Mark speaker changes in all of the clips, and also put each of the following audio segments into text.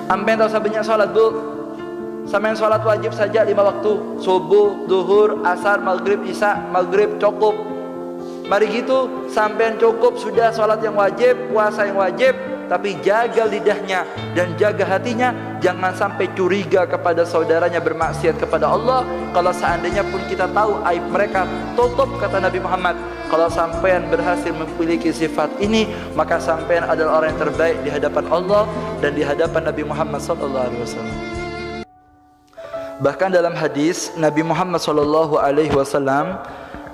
Speaker 1: Ampen tahu sabanyak sholat bu. Sampean sholat wajib saja 5 waktu, subuh, zuhur, asar, maghrib, isya, maghrib cukup. Mari gitu, sampean cukup sudah sholat yang wajib, puasa yang wajib, tapi jaga lidahnya dan jaga hatinya, jangan sampai curiga kepada saudaranya bermaksiat kepada Allah. Kalau seandainya pun kita tahu aib mereka, tutup, kata Nabi Muhammad. Kalau sampean berhasil memiliki sifat ini, maka sampean adalah orang yang terbaik di hadapan Allah dan di hadapan Nabi Muhammad SAW. Bahkan dalam hadis Nabi Muhammad SAW,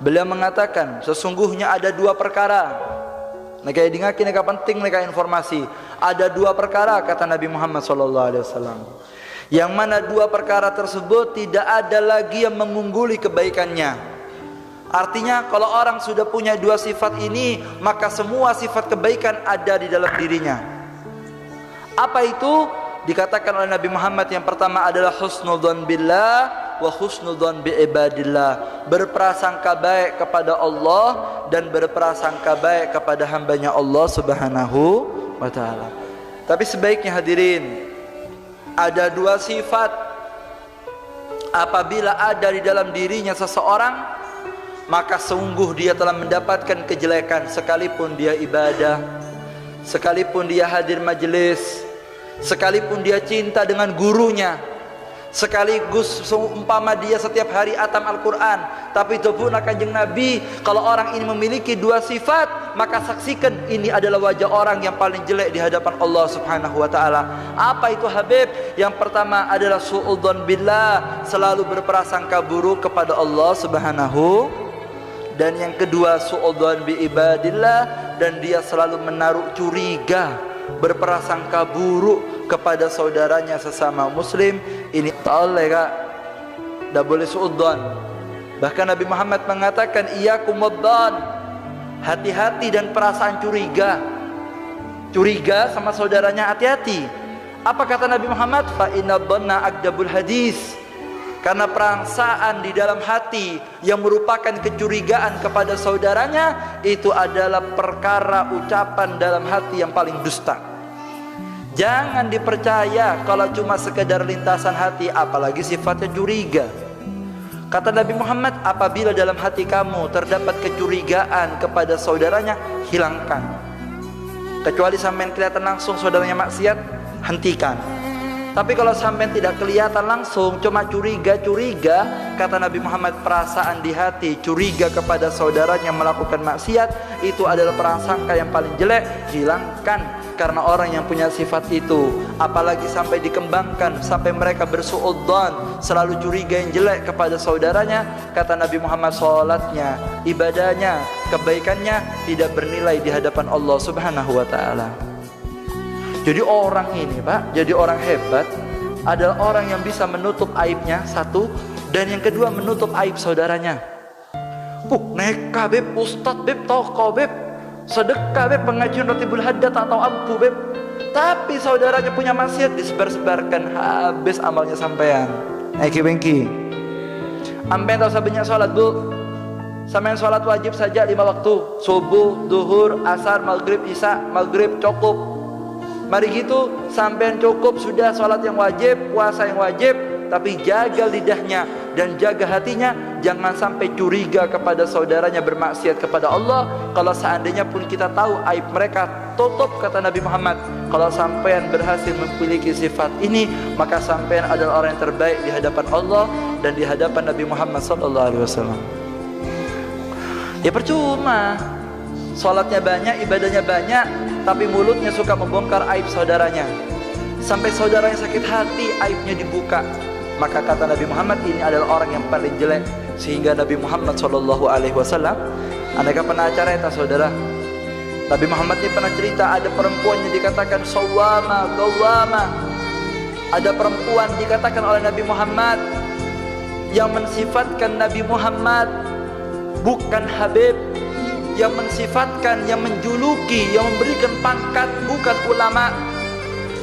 Speaker 1: beliau mengatakan sesungguhnya ada 2 perkara. Nah kayak dingakin neka penting neka informasi. Ada 2 perkara kata Nabi Muhammad SAW, yang mana 2 perkara tersebut tidak ada lagi yang mengungguli kebaikannya. Artinya kalau orang sudah punya 2 sifat ini, maka semua sifat kebaikan ada di dalam dirinya. Apa itu? Dikatakan oleh Nabi Muhammad, yang pertama adalah husnudzon billah wa husnudzon bi ibadillah, berprasangka baik kepada Allah dan berprasangka baik kepada hambanya Allah Subhanahu wa ta'ala. Tapi sebaiknya hadirin, ada 2 sifat apabila ada di dalam dirinya seseorang, maka sungguh dia telah mendapatkan kejelekan, sekalipun dia ibadah, sekalipun dia hadir majelis, sekalipun dia cinta dengan gurunya, sekaligus seumpama dia setiap hari atam Al-Quran. Tapi itu pun kanjeng Nabi, kalau orang ini memiliki 2 sifat, maka saksikan ini adalah wajah orang yang paling jelek di hadapan Allah Subhanahu wa ta'ala. Apa itu Habib? Yang pertama adalah su'udzon billah, selalu berprasangka buruk kepada Allah Subhanahu. Dan yang kedua su'udzon bi ibadillah, dan dia selalu menaruh curiga, berprasangka buruk kepada saudaranya sesama muslim. Ini ta'ala kak, tidak boleh su'udzon. Bahkan Nabi Muhammad mengatakan iyyakum wadzan, hati-hati dan perasaan curiga. Curiga sama saudaranya, hati-hati. Apa kata Nabi Muhammad? Fa inna dhanna akdabul hadis, karena perasaan di dalam hati yang merupakan kecurigaan kepada saudaranya, itu adalah perkara ucapan dalam hati yang paling dusta. Jangan dipercaya kalau cuma sekedar lintasan hati, apalagi sifatnya curiga. Kata Nabi Muhammad, apabila dalam hati kamu terdapat kecurigaan kepada saudaranya, hilangkan. Kecuali sampean kelihatan langsung saudaranya maksiat, hentikan. Tapi kalau sampai tidak kelihatan langsung, cuma curiga-curiga, kata Nabi Muhammad, perasaan di hati curiga kepada saudaranya yang melakukan maksiat, itu adalah prasangka yang paling jelek. Hilangkan. Karena orang yang punya sifat itu, apalagi sampai dikembangkan, sampai mereka bersuudzon, selalu curiga yang jelek kepada saudaranya, kata Nabi Muhammad, sholatnya, ibadahnya, kebaikannya tidak bernilai di hadapan Allah Subhanahu wa ta'ala. Jadi orang ini Pak, jadi orang hebat adalah orang yang bisa menutup aibnya, satu, dan yang kedua menutup aib saudaranya. Neka beb, ustad beb, tokoh beb, sedekah beb, pengajian Ratibul Haddad atau ampu beb, tapi saudaranya punya maksiat, disebar-sebarkan, habis amalnya sampean. Eki bengki. Ampen tahu sabanyak sholat bu. Sampean sholat wajib saja 5 waktu, subuh, zuhur, asar, maghrib, isya, maghrib cukup. Mari gitu, sampean cukup sudah sholat yang wajib, puasa yang wajib, tapi jaga lidahnya dan jaga hatinya, jangan sampai curiga kepada saudaranya bermaksiat kepada Allah. Kalau seandainya pun kita tahu aib mereka, tutup, kata Nabi Muhammad. Kalau sampean berhasil memiliki sifat ini, maka sampean adalah orang yang terbaik di hadapan Allah dan di hadapan Nabi Muhammad SAW. Ya percuma sholatnya banyak, ibadahnya banyak, tapi mulutnya suka membongkar aib saudaranya, sampai saudaranya sakit hati, aibnya dibuka. Maka kata Nabi Muhammad, ini adalah orang yang paling jelek. Sehingga Nabi Muhammad SAW, aneka pernah acara itu saudara, Nabi Muhammad ini pernah cerita, ada perempuan yang dikatakan sawama, gawama. Ada perempuan dikatakan oleh Nabi Muhammad, yang mensifatkan Nabi Muhammad bukan Habib, yang mensifatkan, yang menjuluki, yang memberikan pangkat bukan ulama,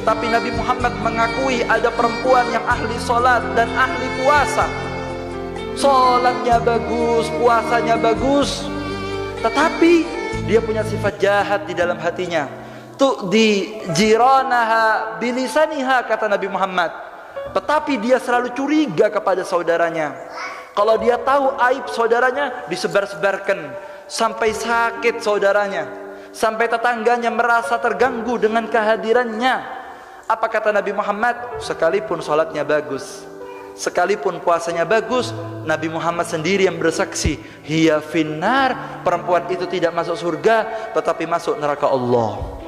Speaker 1: tapi Nabi Muhammad mengakui ada perempuan yang ahli sholat dan ahli puasa. Sholatnya bagus, puasanya bagus, tetapi dia punya sifat jahat di dalam hatinya. tu'di jiranaha bilisaniha, kata Nabi Muhammad. Tetapi dia selalu curiga kepada saudaranya. Kalau dia tahu aib saudaranya, disebar-sebarkan sampai sakit saudaranya, sampai tetangganya merasa terganggu dengan kehadirannya. Apa kata Nabi Muhammad? Sekalipun sholatnya bagus, sekalipun puasanya bagus, Nabi Muhammad sendiri yang bersaksi, hiya finnar, perempuan itu tidak masuk surga tetapi masuk neraka Allah.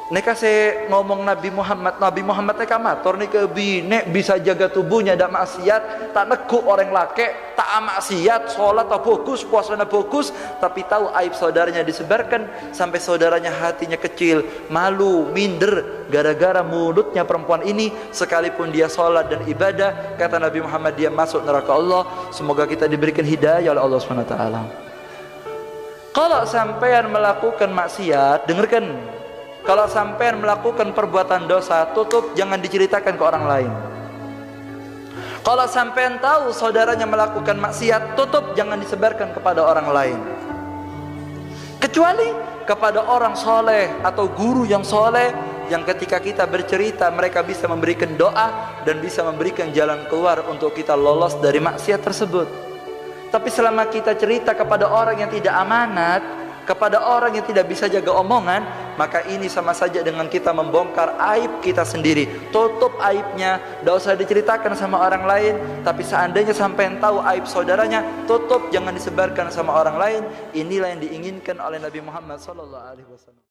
Speaker 1: Neka saya ngomong Nabi Muhammad neka mator nih ke bine bisa jaga tubuhnya tak maksiat, tak nekuk orang laki, tak maksiat, sholat tak fokus, puasanya fokus, tapi tahu aib saudaranya disebarkan sampai saudaranya hatinya kecil, malu, minder gara-gara mulutnya perempuan ini. Sekalipun dia sholat dan ibadah, kata Nabi Muhammad, dia masuk neraka Allah. Semoga kita diberikan hidayah oleh Allah SWT. Kalau sampean melakukan maksiat, dengarkan. Kalau sampean melakukan perbuatan dosa, tutup, jangan diceritakan ke orang lain. Kalau sampean tahu saudaranya melakukan maksiat, tutup, jangan disebarkan kepada orang lain. Kecuali kepada orang soleh atau guru yang soleh, yang ketika kita bercerita mereka bisa memberikan doa dan bisa memberikan jalan keluar untuk kita lolos dari maksiat tersebut. Tapi selama kita cerita kepada orang yang tidak amanat, kepada orang yang tidak bisa jaga omongan, maka ini sama saja dengan kita membongkar aib kita sendiri. Tutup aibnya, tidak usah diceritakan sama orang lain. Tapi seandainya sampai tahu aib saudaranya, tutup, jangan disebarkan sama orang lain. Inilah yang diinginkan oleh Nabi Muhammad SAW.